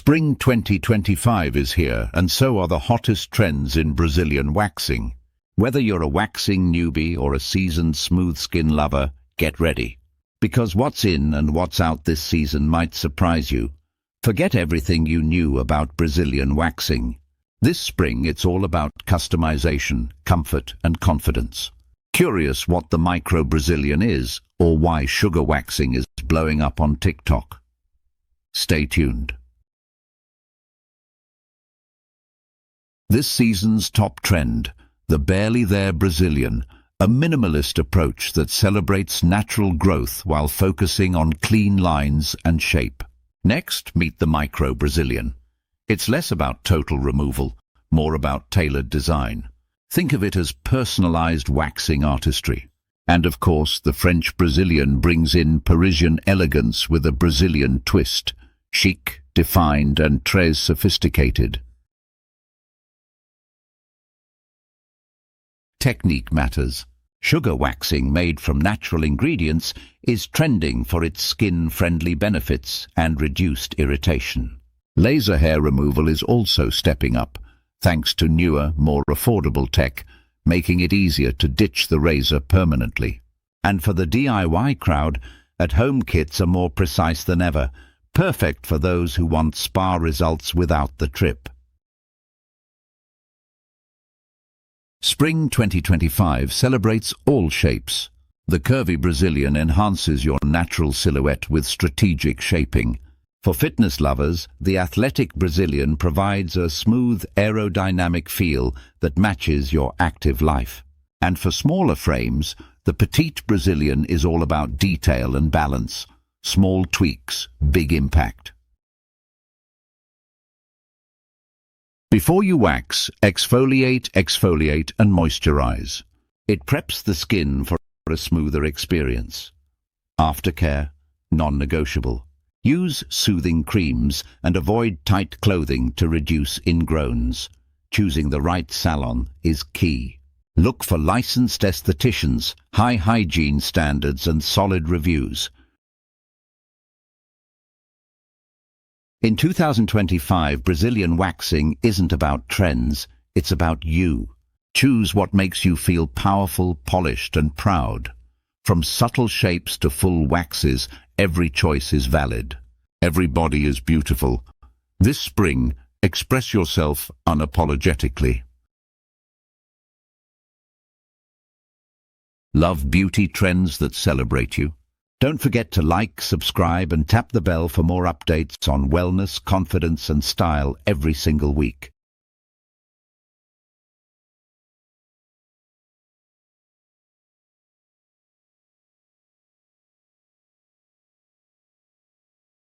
Spring 2025 is here, and so are the hottest trends in Brazilian waxing. Whether you're a waxing newbie or a seasoned smooth skin lover, get ready. Because what's in and what's out this season might surprise you. Forget everything you knew about Brazilian waxing. This spring it's all about customization, comfort and confidence. Curious what the micro-Brazilian is, or why sugar waxing is blowing up on TikTok? Stay tuned. This season's top trend, the barely there Brazilian, a minimalist approach that celebrates natural growth while focusing on clean lines and shape. Next, meet the micro-Brazilian. It's less about total removal, more about tailored design. Think of it as personalized waxing artistry. And of course, the French Brazilian brings in Parisian elegance with a Brazilian twist, chic, defined and très sophisticated. Technique matters. Sugar waxing made from natural ingredients is trending for its skin-friendly benefits and reduced irritation. Laser hair removal is also stepping up, thanks to newer, more affordable tech, making it easier to ditch the razor permanently. And for the DIY crowd, at-home kits are more precise than ever, perfect for those who want spa results without the trip. Spring 2025 celebrates all shapes. The curvy Brazilian enhances your natural silhouette with strategic shaping. For fitness lovers, the athletic Brazilian provides a smooth aerodynamic feel that matches your active life. And for smaller frames, the petite Brazilian is all about detail and balance. Small tweaks, big impact. Before you wax, exfoliate and moisturize. It preps the skin for a smoother experience. Aftercare, non-negotiable. Use soothing creams and avoid tight clothing to reduce ingrowns. Choosing the right salon is key. Look for licensed estheticians, high hygiene standards and solid reviews. In 2025, Brazilian waxing isn't about trends, it's about you. Choose what makes you feel powerful, polished and proud. From subtle shapes to full waxes, every choice is valid. Every body is beautiful. This spring, express yourself unapologetically. Love beauty trends that celebrate you? Don't forget to like, subscribe and tap the bell for more updates on wellness, confidence and style every single week.